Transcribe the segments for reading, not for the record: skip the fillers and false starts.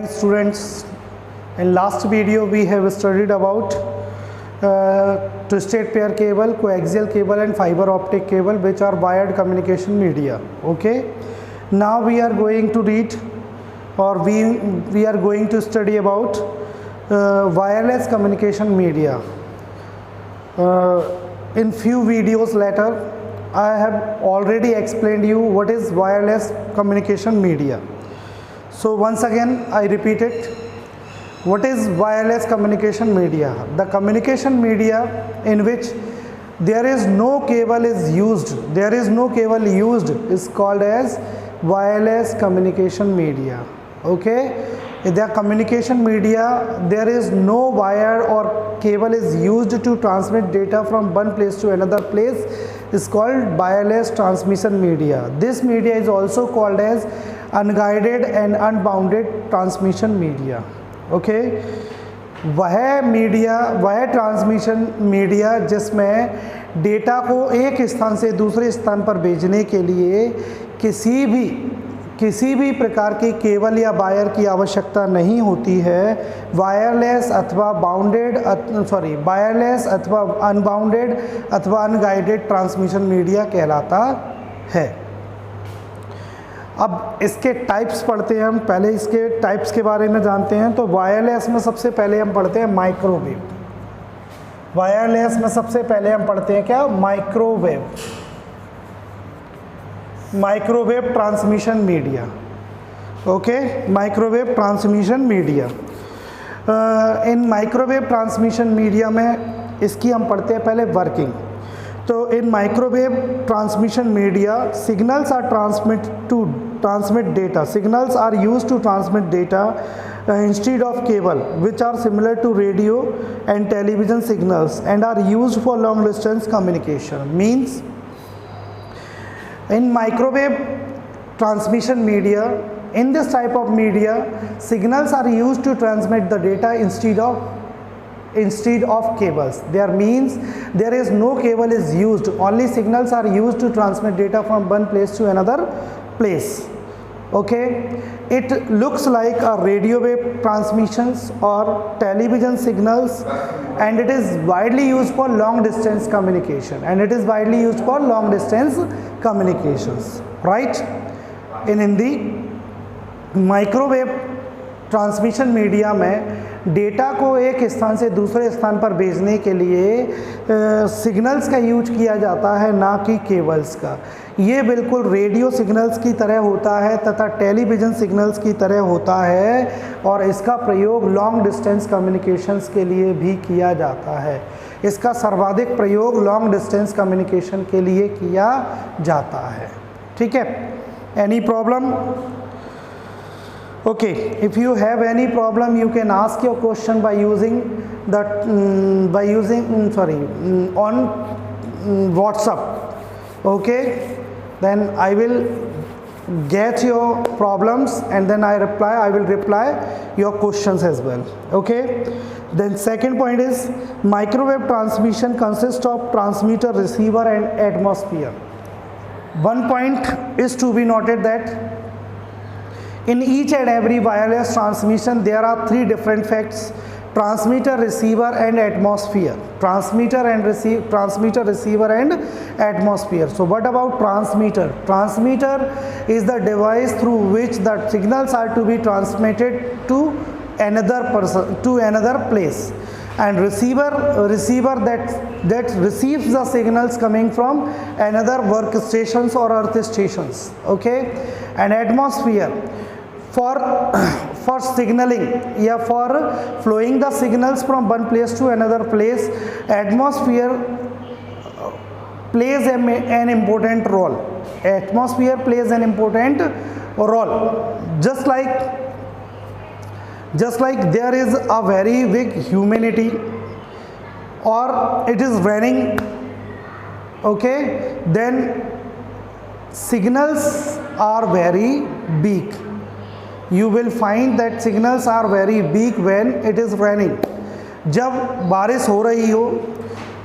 Students, in last video we have studied about twisted pair cable, coaxial cable and fiber optic cable, which are wired communication media. Okay, now we are going to read or we are going to study about wireless communication media. In few videos later I have already explained you what is wireless communication media. So once again I repeat it. What is wireless communication media? The communication media in which there is no cable is used, is called as wireless communication media. Okay, in the communication media there is no wire or cable is used to transmit data from one place to another place, is called wireless transmission media. This media is also called as unguided and unbounded transmission media. Okay, वह transmission media जिसमें data को एक स्थान से दूसरे स्थान पर भेजने के लिए किसी भी प्रकार की केबल या वायर की आवश्यकता नहीं होती है, वायरलेस अथवा अनबाउंडेड अथवा अनगाइडेड ट्रांसमिशन मीडिया कहलाता है. अब इसके टाइप्स पढ़ते हैं हम. पहले इसके टाइप्स के बारे में जानते हैं. तो वायरलेस में सबसे पहले हम पढ़ते हैं माइक्रोवेव. वायरलेस में सबसे पहले हम पढ़ते हैं क्या? Microwave transmission media. Okay, microwave transmission media. इन माइक्रोवेव ट्रांसमिशन मीडिया में इसकी हम पढ़ते हैं पहले वर्किंग. तो in microwave transmission media, signals are transmit data. Signals are used to transmit data instead of cable, which are similar to radio and television signals and are used for long distance communication. Means in microwave transmission media, in this type of media, signals are used to transmit the data instead of cables. There means there is no cable is used, only signals are used to transmit data from one place to another place. Okay, it looks like a radio wave transmissions or television signals, and it is widely used for long distance communication, right? In Hindi, microwave transmission media में data को एक स्थान से दूसरे स्थान पर भेजने के लिए सिग्नल्स का यूज किया जाता है, ना कि केबल्स का. ये बिल्कुल रेडियो सिग्नल्स की तरह होता है तथा टेलीविज़न सिग्नल्स की तरह होता है, और इसका प्रयोग लॉन्ग डिस्टेंस कम्युनिकेशंस के लिए भी किया जाता है. इसका सर्वाधिक प्रयोग लॉन्ग डिस्टेंस कम्युनिकेशन के लिए किया जाता है. ठीक है, any problem? Okay, if you have any problem you can ask your question by using on WhatsApp. Okay, then I will get your problems and then I will reply your questions as well. Okay, then second point is microwave transmission consists of transmitter, receiver and atmosphere. One point is to be noted that in each and every wireless transmission there are three different facts: transmitter, receiver and atmosphere. Transmitter, receiver and atmosphere. So what about transmitter? Transmitter is the device through which the signals are to be transmitted to another place, and receiver that receives the signals coming from another workstations or earth stations. Okay, and atmosphere for signaling या for flowing the signals from one place to another place. Atmosphere plays an important role. Atmosphere plays an important role. Just like there is a very big humidity or it is raining, okay, then signals are very big. You will find that signals are very big when it is raining. जब बारिश हो रही हो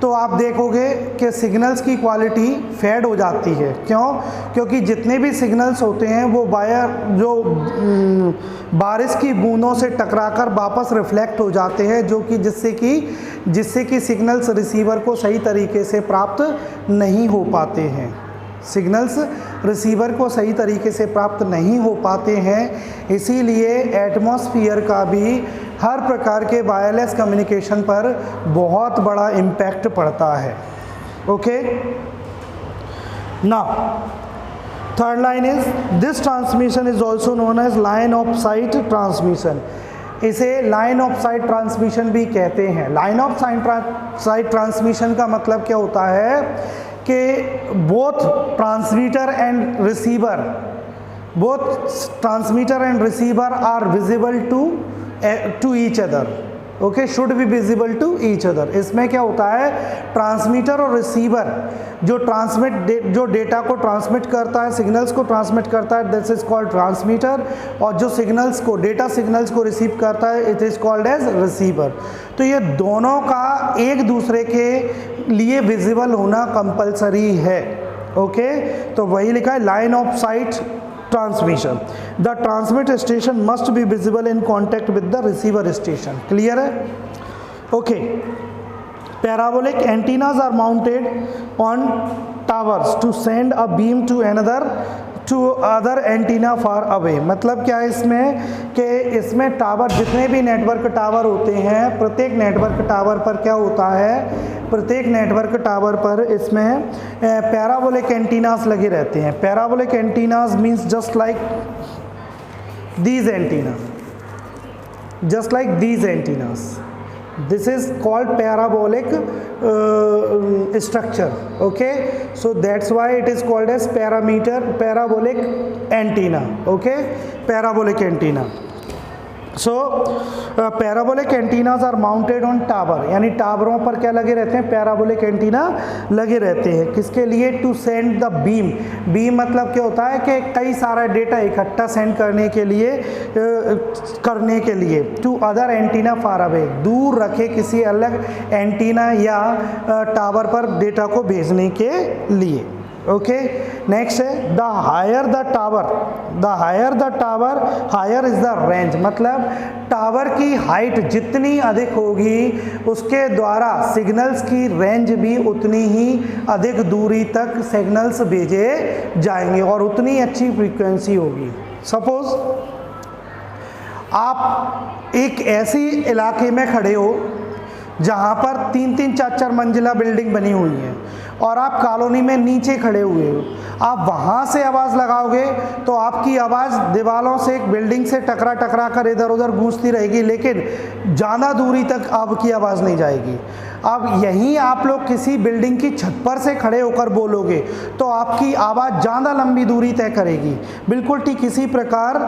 तो आप देखोगे कि signals की क्वालिटी फेड हो जाती है। क्यों? क्योंकि जितने भी सिग्नल्स होते हैं वो बारिश की बूंदों से टकराकर वापस रिफ्लेक्ट हो जाते हैं, जो कि जिससे कि सिग्नल्स रिसीवर को सही तरीके से प्राप्त नहीं हो पाते हैं। सिग्नल्स रिसीवर को सही तरीके से प्राप्त नहीं हो पाते हैं। इसीलिए एटमॉस्फेयर का भी हर प्रकार के वायरलेस कम्युनिकेशन पर बहुत बड़ा इम्पैक्ट पड़ता है। Okay, now third line is this transmission is also known as line of sight transmission. इसे लाइन ऑफ साइट ट्रांसमिशन भी कहते हैं। लाइन ऑफ साइट ट्रांसमिशन का मतलब क्या होता है कि both transmitter and receiver are visible to each other. Okay, should be visible to each other. इसमें क्या होता है, ट्रांसमीटर और रिसीवर जो डेटा को ट्रांसमिट करता है, सिग्नल्स को ट्रांसमिट करता है, दिस इज कॉल्ड ट्रांसमीटर, और जो डेटा सिग्नल्स को रिसीव करता है, it is called as receiver. तो ये दोनों का एक दूसरे के लिए विजिबल होना कंपलसरी है। ओके, तो वही लिखा है line of sight transmission. The transmit station must be visible in contact with the receiver station. Clear है? Okay, parabolic antennas are mounted on towers to send a beam to other antenna far away. मतलब क्या है इसमें कि इसमें tower, जितने भी network tower होते हैं, प्रत्येक नेटवर्क टावर पर क्या होता है, प्रत्येक नेटवर्क टावर पर इसमें पैराबोलिक एंटीनास लगे रहते हैं। Parabolic antennas means just like these antennas. This is called parabolic structure. Okay, so that's why it is called as parabolic antenna. Okay, parabolic antenna. So parabolic antennas are mounted on tower, यानी टावरों पर क्या लगे रहते हैं, parabolic antenna लगे रहते हैं। किसके लिए? टू सेंड द बीम मतलब क्या होता है कि कई सारा डेटा इकट्ठा सेंड करने के लिए to other antenna far away, दूर रखे किसी अलग एंटीना या टावर पर डेटा को भेजने के लिए। ओके, नेक्स्ट है the higher the tower higher is the range. मतलब टावर की हाइट जितनी अधिक होगी उसके द्वारा सिग्नल्स की रेंज भी उतनी ही अधिक दूरी तक सिग्नल्स भेजे जाएंगे और उतनी अच्छी फ्रीक्वेंसी होगी। सपोज आप एक ऐसी इलाके में खड़े हो जहाँ पर 3-3, 4-4 मंजिला बिल्डिंग बनी हुई है और आप कॉलोनी में नीचे खड़े हुए हो। आप वहाँ से आवाज़ लगाओगे तो आपकी आवाज़ दीवारों से, एक बिल्डिंग से टकरा कर इधर उधर गूंजती रहेगी, लेकिन ज़्यादा दूरी तक आपकी आवाज़ नहीं जाएगी। अब यहीं आप लोग किसी बिल्डिंग की छत पर से खड़े होकर बोलोगे तो आपकी आवाज़ ज़्यादा लंबी दूरी तय करेगी। बिल्कुल ठीक इसी प्रकार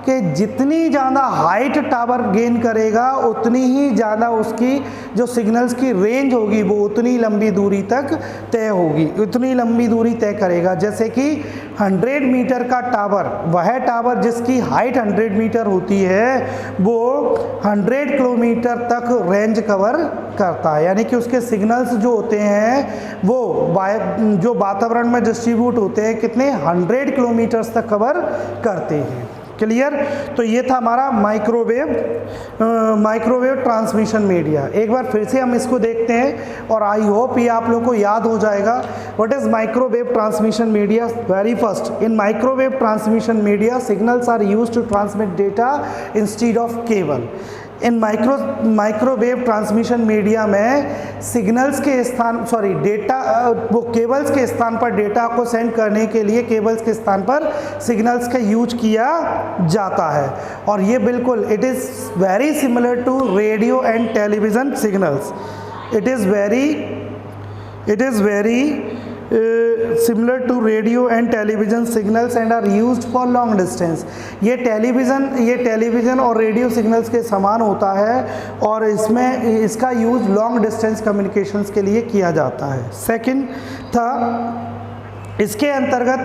के जितनी ज़्यादा हाइट टावर गेन करेगा उतनी ही ज़्यादा उसकी जो सिग्नल्स की रेंज होगी वो उतनी लंबी दूरी तक तय होगी, उतनी लंबी दूरी तय करेगा। जैसे कि 100 मीटर का टावर, वह टावर जिसकी हाइट 100 मीटर होती है वो 100 किलोमीटर तक रेंज कवर करता है, यानी कि उसके सिग्नल्स जो होते हैं वो जो वातावरण में डिस्ट्रीब्यूट होते हैं कितने 100 किलोमीटर्स तक कवर करते हैं। क्लियर? तो ये था हमारा माइक्रोवेव ट्रांसमिशन मीडिया। एक बार फिर से हम इसको देखते हैं और आई होप ये आप लोगों को याद हो जाएगा। What is microwave transmission media? Very first, in microwave transmission media signals are used to transmit data instead of cable. In microwave transmission media में सिग्नल्स के वो केबल्स के स्थान पर डेटा को सेंड करने के लिए केबल्स के स्थान पर सिग्नल्स का यूज किया जाता है। और ये बिल्कुल it is very similar to radio and television signals. It is very similar to radio and television signals and are used for long distance। ये टेलीविज़न और रेडियो सिग्नल्स के समान होता है और इसका यूज़ लॉन्ग डिस्टेंस कम्युनिकेशंस के लिए किया जाता है। सेकंड था, इसके अंतर्गत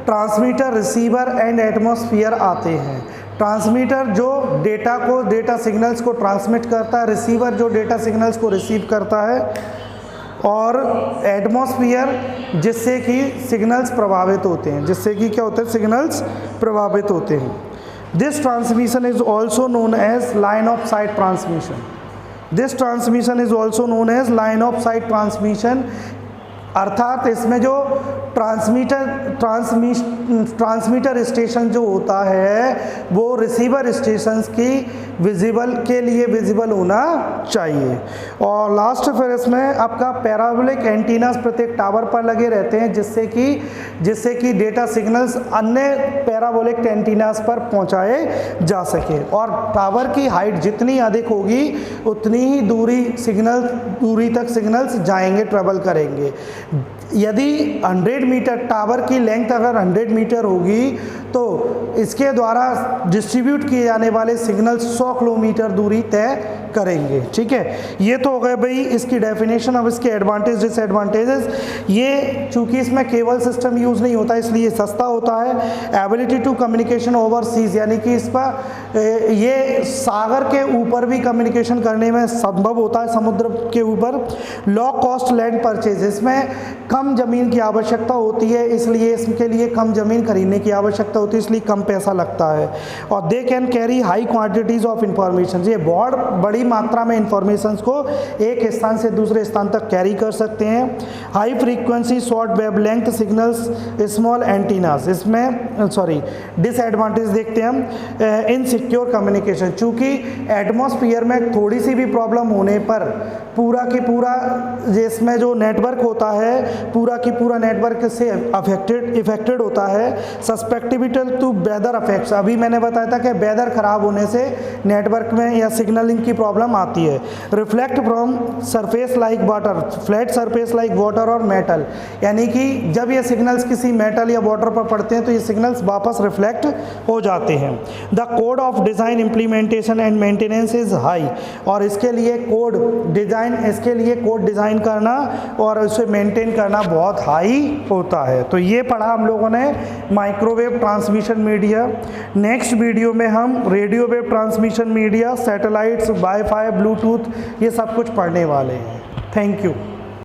ट्रांसमीटर, रिसीवर एंड एटमॉस्फेयर आते हैं। ट्रांसमीटर जो डेटा सिग्नल्स को ट्रांसमिट करता है, रिसीवर जो डेटा सिग्नल्स को रिसीव करता है। और एटमॉस्फेयर जिससे कि सिग्नल्स प्रभावित होते हैं, जिससे कि क्या होता है, सिग्नल्स प्रभावित होते हैं। This transmission is also known as line of sight transmission. This transmission is also known as line of sight transmission, अर्थात इसमें जो ट्रांसमीटर स्टेशन जो होता है वो रिसीवर स्टेशंस की के लिए विजिबल होना चाहिए। और लास्ट फिर इसमें आपका पैराबोलिक एंटीनास प्रत्येक टावर पर लगे रहते हैं जिससे कि डेटा सिग्नल्स अन्य पैराबोलिक एंटीनास पर पहुंचाए जा सके। और टावर की हाइट जितनी अधिक होगी उतनी ही दूरी तक सिग्नल्स जाएंगे, ट्रेवल करेंगे। यदि 100 मीटर टावर की लेंथ अगर 100 मीटर होगी तो इसके द्वारा डिस्ट्रीब्यूट किए जाने वाले सिग्नल 100 किलोमीटर दूरी तय करेंगे। ठीक है, ये तो हो गए भाई इसकी डेफिनेशन। अब इसके एडवांटेज डिसएडवांटेजेस, ये चूंकि इसमें केबल सिस्टम यूज़ नहीं होता इसलिए सस्ता होता है। Ability to communication over seas, यानी कि इस पर ये सागर के ऊपर भी कम्युनिकेशन करने में संभव होता है, समुद्र के ऊपर। लो कॉस्ट लैंड परचेज, इसमें कम ज़मीन की आवश्यकता होती है, इसलिए इसके लिए कम ज़मीन खरीदने की आवश्यकता होती है, इसलिए कम पैसा लगता है। और they can carry high quantities of information, ये बहुत बड़ी मात्रा में इंफॉर्मेशंस को एक स्थान से दूसरे स्थान तक कैरी कर सकते हैं। High frequency short wavelength signals small antennas, इसमें डिसएडवांटेज देखते हैं हम। इनसिक्योर कम्युनिकेशन, चूँकि एटमॉस्फेयर में थोड़ी सी भी प्रॉब्लम होने पर पूरा की पूरा इसमें जो नेटवर्क होता है पूरा की पूरा नेटवर्क से इफेक्टेड होता है। सस्पेक्टिबिलिटी टू वेदर अफेक्ट्स, अभी मैंने बताया था कि वेदर खराब होने से नेटवर्क में या सिग्नलिंग की प्रॉब्लम आती है। Reflect from surface like water, flat surface like water और मेटल, यानी कि जब ये सिग्नल्स किसी मेटल या वाटर पर पड़ते हैं तो ये सिग्नल्स वापस रिफ्लेक्ट हो जाते हैं। The code of design implementation and maintenance is high, और इसके लिए कोड डिज़ाइन करना और उसे मेंटेन करना बहुत हाई होता है। तो ये पढ़ा हम लोगों ने microwave transmission media. Next video में हम radio wave transmission media, satellites, wifi, Bluetooth, ये सब कुछ पढ़ने वाले हैं। Thank you.